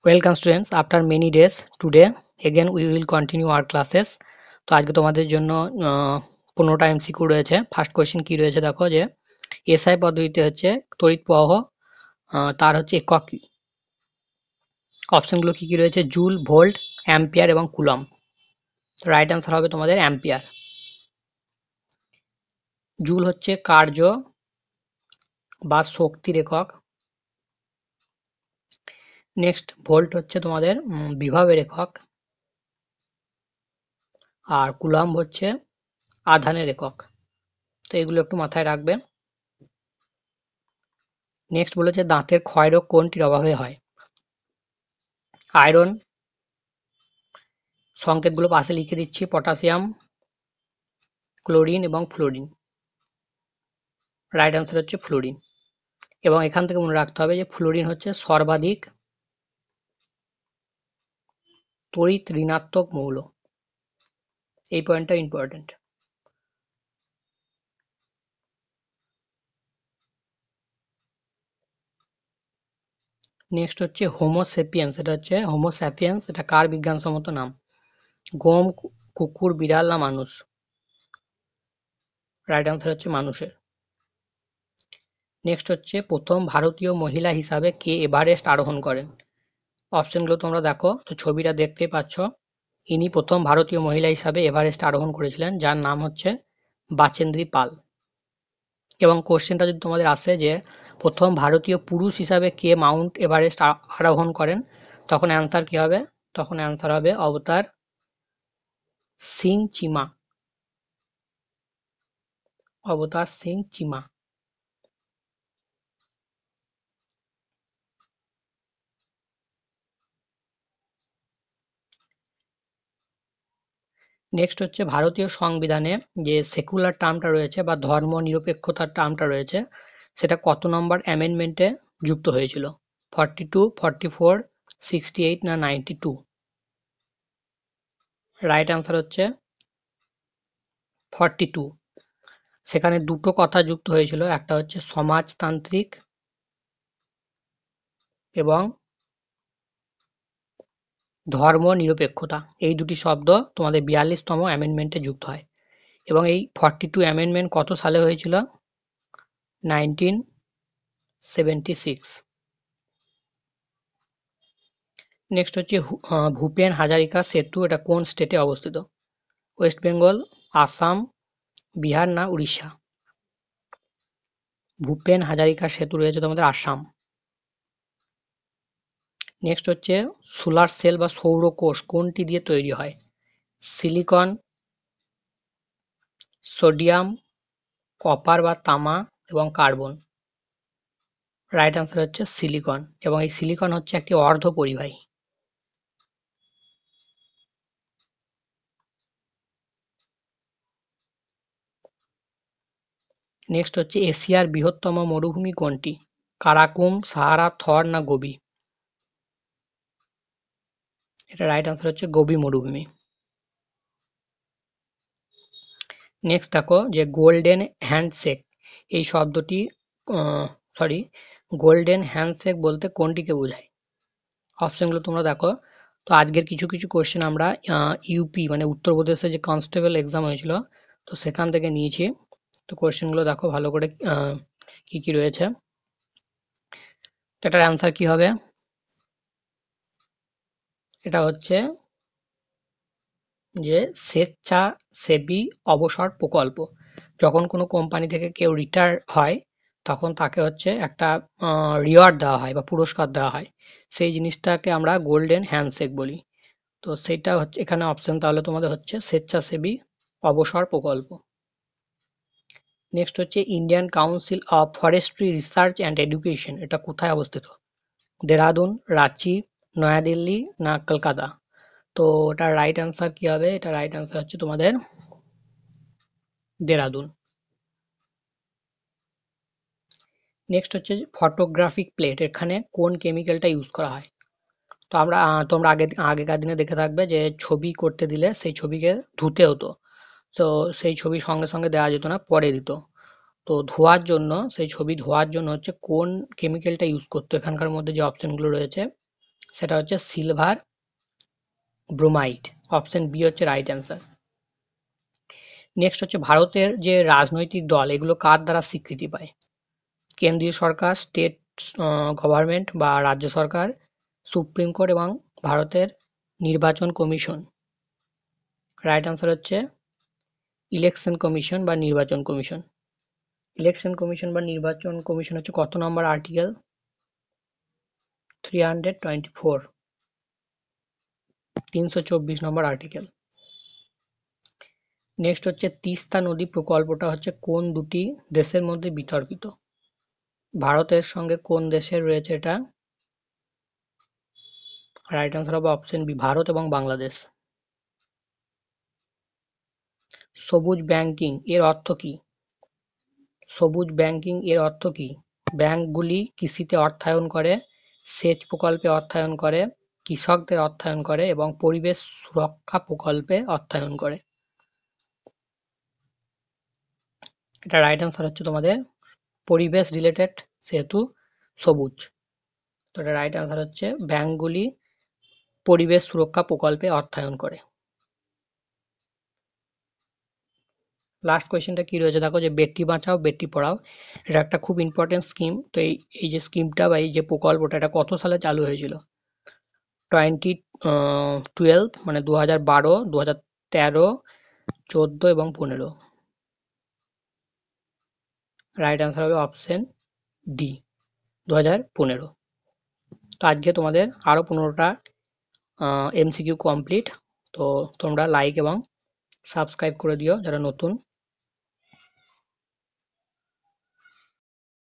Welcome students, after many days today again we will continue our classes. তো আজকে তোমাদের জন্য 15টা এমসিকিউ রয়েছে। ফার্স্ট কোয়েশ্চেন কি রয়েছে দেখো, যে এসআই পদ্ধতিতে হচ্ছে তড়িৎ প্রবাহ তার হচ্ছে একক কি? অপশনগুলো কি কি রয়েছে? জুল, ভোল্ট, অ্যাম্পিয়ার এবং কুলম্ব। রাইট অ্যান্সার হবে তোমাদের অ্যাম্পিয়ার। জুল হচ্ছে কার্য বা শক্তির একক। নেক্সট ভোল্ট হচ্ছে তোমাদের বিভবের একক। আর কুলম্ব হচ্ছে আধানের একক। তো এগুলো একটু মাথায় রাখবে। নেক্সট বলেছে দাঁতের ক্ষয়রোগ কোনটির অভাবে হয়? আয়রন, সংকেতগুলো পাশে লিখে দিচ্ছি, পটাশিয়াম, ক্লোরিন এবং ফ্লোরিন। রাইট অ্যান্সার হচ্ছে ফ্লোরিন। এবং এখান থেকে মনে রাখতে হবে যে ফ্লোরিন হচ্ছে সর্বাধিক তড়িৎ ঋণাত্মক মৌল। এই পয়েন্টটা ইম্পর্টেন্ট। নেক্সট হচ্ছে হোমোসেপিয়েন্স। এটা হচ্ছে হোমোস্যাপিয়েন্স, এটা কার বিজ্ঞানসম্মত নাম? গম, কুকুর, বিড়াল না মানুষ? রাইট অ্যান্সার হচ্ছে মানুষের। নেক্সট হচ্ছে প্রথম ভারতীয় মহিলা হিসাবে কে এভারেস্ট আরোহণ করেন? অপশনগুলো তোমরা দেখো, তো ছবিটা দেখতেই পাচ্ছ। ইনি প্রথম ভারতীয় মহিলা হিসাবে এভারেস্ট আরোহণ করেছিলেন, যার নাম হচ্ছে বাচেন্দ্রী পাল। এবং কোশ্চেনটা যদি তোমাদের আসে যে প্রথম ভারতীয় পুরুষ হিসাবে কে মাউন্ট এভারেস্ট আরোহণ করেন, তখন অ্যান্সার কি হবে? তখন অ্যান্সার হবে অবতার সিং চিমা। অবতার সিং চিমা। নেক্সট হচ্ছে ভারতীয় সংবিধানে যে সেকুলার টার্মটা রয়েছে বা ধর্ম নিরপেক্ষতার টার্মটা রয়েছে, সেটা কত নম্বর অ্যামেন্ডমেন্টে যুক্ত হয়েছিল? 42, 44, 68 না 92? রাইট অ্যান্সার হচ্ছে 42। সেখানে দুটো কথা যুক্ত হয়েছিল, একটা হচ্ছে সমাজতান্ত্রিক এবং ধর্ম নিরপেক্ষতা। এই দুটি শব্দ তোমাদের 42তম অ্যামেন্ডমেন্টে যুক্ত হয়। এবং এই 42 অ্যামেন্ডমেন্ট কত সালে হয়েছিল? 1976। নেক্সট হচ্ছে ভূপেন হাজারিকা সেতু, এটা কোন স্টেটে অবস্থিত? ওয়েস্ট বেঙ্গল, আসাম, বিহার না উড়িষ্যা? ভূপেন হাজারিকা সেতু রয়েছে তোমাদের আসাম। নেক্সট হচ্ছে সোলার সেল বা সৌরকোষ কোনটি দিয়ে তৈরি হয়? সিলিকন, সোডিয়াম, কপার বা তামা এবং কার্বন? রাইট অ্যান্সার হচ্ছে সিলিকন। এবং এই সিলিকন হচ্ছে একটি অর্ধপরিবাহী। নেক্সট হচ্ছে এশিয়ার বৃহত্তম মরুভূমি কোনটি? কারাকুম, সাহারা, থর না গোবি? এটা রাইট অ্যান্সার হচ্ছে গোবি মরুভূমি। নেক্সট দেখো যে গোল্ডেন হ্যান্ডশেক এই শব্দটি সরি গোল্ডেন হ্যান্ডশেক বলতে কোনটিকে বোঝায়? অপশনগুলো তোমরা দেখো। তো আজকের কিছু কিছু কোশ্চেন আমরা ইউপি মানে উত্তরপ্রদেশে যে কনস্টেবল এক্সাম হয়েছিল, তো সেখান থেকে নিয়েছি। তো কোশ্চেনগুলো দেখো ভালো করে কি কি রয়েছে। এটার অ্যান্সার কি হবে? এটা হচ্ছে যে স্বেচ্ছাসেবী অবসর প্রকল্প। যখন কোনো কোম্পানি থেকে কেউ রিটায়ার হয়, তখন তাকে হচ্ছে একটা রিওয়ার্ড দেওয়া হয় বা পুরস্কার দেওয়া হয়। সেই জিনিসটাকে আমরা গোল্ডেন হ্যান্ডশেক বলি। তো সেটা হচ্ছে এখানে অপশন তাহলে তোমাদের হচ্ছে স্বেচ্ছাসেবী অবসর প্রকল্প। নেক্সট হচ্ছে Indian council of forestry research and education, এটা কোথায় অবস্থিত? দেরাদুন, রাঁচি, নয়াদিল্লি না কলকাতা? তো এটার রাইট অ্যান্সার কি হবে? এটা রাইট অ্যান্সার হচ্ছে তোমাদের দেরাদুন। নেক্সট হচ্ছে ফটোগ্রাফিক প্লেট, এখানে কোন কেমিক্যালটা ইউজ করা হয়? তো আমরা তোমরা আগেকার দিনে দেখে থাকবে যে ছবি করতে দিলে সেই ছবিকে ধুতে হতো। তো সেই ছবি সঙ্গে সঙ্গে দেওয়া যেত না, পরে দিত। তো ধোয়ার জন্য, সেই ছবি ধোয়ার জন্য হচ্ছে কোন কেমিক্যালটা ইউজ করতো? এখানকার মধ্যে যে অপশনগুলো রয়েছে সেটা হচ্ছে সিলভার ব্রোমাইড। অপশন বি হচ্ছে রাইট অ্যান্সার। নেক্সট হচ্ছে ভারতের যে রাজনৈতিক দল এগুলো কার দ্বারা স্বীকৃতি পায়? কেন্দ্রীয় সরকার, স্টেট গভর্নমেন্ট বা রাজ্য সরকার, সুপ্রিম কোর্ট এবং ভারতের নির্বাচন কমিশন। রাইট অ্যান্সার হচ্ছে ইলেকশন কমিশন বা নির্বাচন কমিশন। ইলেকশন কমিশন বা নির্বাচন কমিশন হচ্ছে কত নম্বর আর্টিকেল? 324, 324 নম্বর আর্টিকেল। নেক্সট হচ্ছে তিস্তা নদী প্রকল্পটা হচ্ছে কোন দুটি দেশের মধ্যে বিতর্কিত? ভারতের সঙ্গে কোন দেশের রয়েছে এটা? রাইট অ্যান্সার হবে অপশন বি, ভারত এবং বাংলাদেশ। সবুজ ব্যাংকিং এর অর্থ কি? সবুজ ব্যাংকিং এর অর্থ কি? ব্যাংকগুলি কৃষিতে অর্থায়ন করে, সেচ প্রকল্পে অর্থায়ন করে, কৃষকদের অর্থায়ন করে এবং পরিবেশ সুরক্ষা প্রকল্পে অর্থায়ন করে। এটা রাইট অ্যান্সার হচ্ছে তোমাদের পরিবেশ রিলেটেড, সেহেতু সবুজ। তো এটা রাইট অ্যান্সার হচ্ছে ব্যাংকগুলি পরিবেশ সুরক্ষা প্রকল্পে অর্থায়ন করে। লাস্ট কোয়েশ্চেনটা কি রয়েছে দেখো, যে বেটি বাঁচাও বেটি পড়াও, এটা একটা খুব ইম্পর্টেন্ট স্কিম। তো এই যে স্কিমটা বা এই যে প্রকল্পটা এটা কত সালে চালু হয়েছিল? 2012, মানে 2012, 2013, 14 এবং 15। রাইট অ্যান্সার হবে অপশন ডি, 2015। তো আজকে তোমাদের আরো 15টা এমসিকিউ কমপ্লিট। তো তোমরা লাইক এবং সাবস্ক্রাইব করে দিও যারা নতুন।